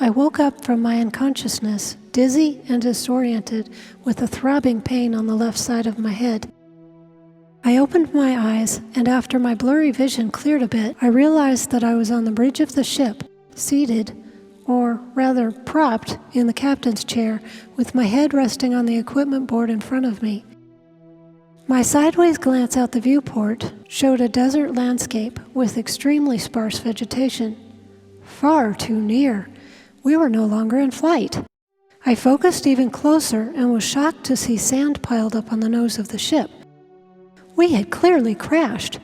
I woke up from my unconsciousness, dizzy and disoriented, with a throbbing pain on the left side of my head. I opened my eyes, and after my blurry vision cleared a bit, I realized that I was on the bridge of the ship, seated, or rather propped, in the captain's chair, with my head resting on the equipment board in front of me. My sideways glance out the viewport showed a desert landscape with extremely sparse vegetation. Far too near. We were no longer in flight. I focused even closer and was shocked to see sand piled up on the nose of the ship. We had clearly crashed.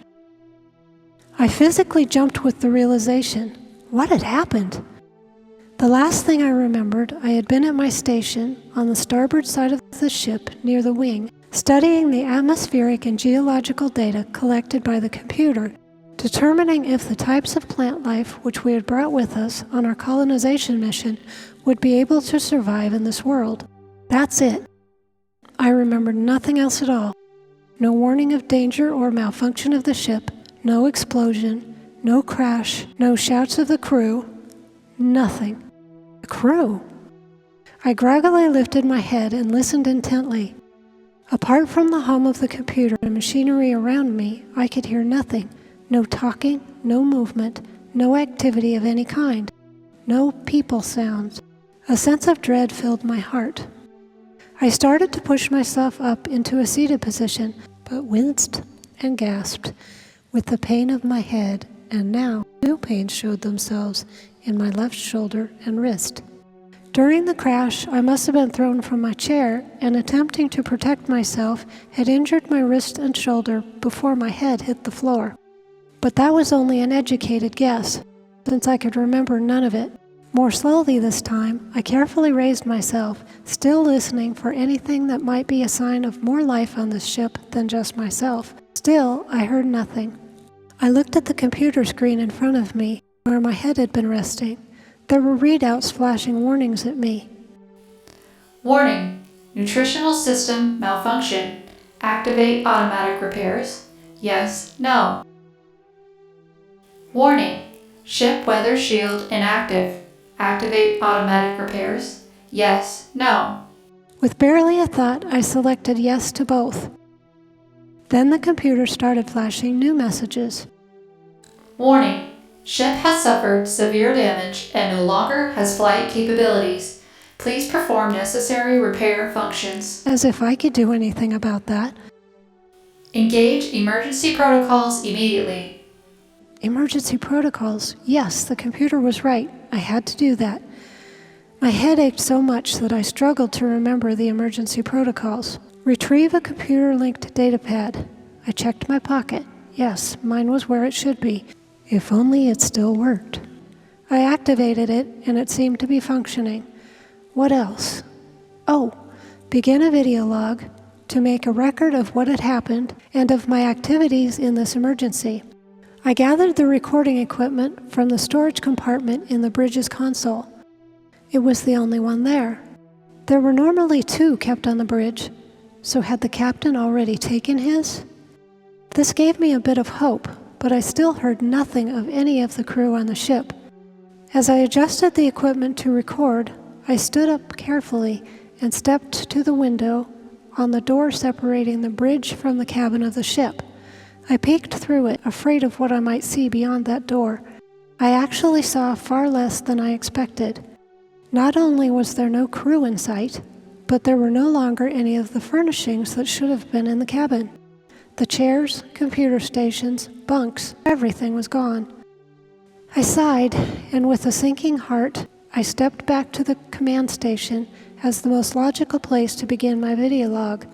I physically jumped with the realization. What had happened? The last thing I remembered, I had been at my station on the starboard side of the ship near the wing, studying the atmospheric and geological data collected by the computer, determining if the types of plant life which we had brought with us on our colonization mission would be able to survive in this world. That's it. I remembered nothing else at all. No warning of danger or malfunction of the ship, no explosion, no crash, no shouts of the crew, nothing. The crew. I groggily lifted my head and listened intently. Apart from the hum of the computer and machinery around me, I could hear nothing. No talking, no movement, no activity of any kind. No people sounds. A sense of dread filled my heart. I started to push myself up into a seated position, but winced and gasped with the pain of my head, and now new pains showed themselves in my left shoulder and wrist. During the crash, I must have been thrown from my chair, and attempting to protect myself had injured my wrist and shoulder before my head hit the floor. But that was only an educated guess, since I could remember none of it. More slowly this time, I carefully raised myself, still listening for anything that might be a sign of more life on this ship than just myself. Still, I heard nothing. I looked at the computer screen in front of me, where my head had been resting. There were readouts flashing warnings at me. Warning: nutritional system malfunction. Activate automatic repairs. Yes, no. Warning: ship weather shield inactive. Activate automatic repairs. Yes, no. With barely a thought, I selected yes to both. Then the computer started flashing new messages. Warning: ship has suffered severe damage and no longer has flight capabilities. Please perform necessary repair functions. As if I could do anything about that. Engage emergency protocols immediately. Emergency protocols. Yes, the computer was right. I had to do that. My head ached so much that I struggled to remember the emergency protocols. Retrieve a computer-linked datapad. I checked my pocket. Yes, mine was where it should be. If only it still worked. I activated it, and it seemed to be functioning. What else? Oh, begin a video log to make a record of what had happened and of my activities in this emergency. I gathered the recording equipment from the storage compartment in the bridge's console. It was the only one there. There were normally 2 kept on the bridge, so had the captain already taken his? This gave me a bit of hope, but I still heard nothing of any of the crew on the ship. As I adjusted the equipment to record, I stood up carefully and stepped to the window on the door separating the bridge from the cabin of the ship. I peeked through it, afraid of what I might see beyond that door. I actually saw far less than I expected. Not only was there no crew in sight, but there were no longer any of the furnishings that should have been in the cabin. The chairs, computer stations, bunks, everything was gone. I sighed, and with a sinking heart, I stepped back to the command station as the most logical place to begin my video log,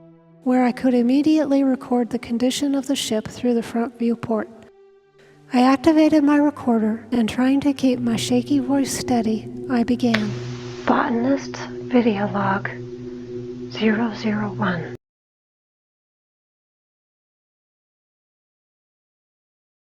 where I could immediately record the condition of the ship through the front viewport. I activated my recorder, and trying to keep my shaky voice steady, I began. Botanist's video log 001.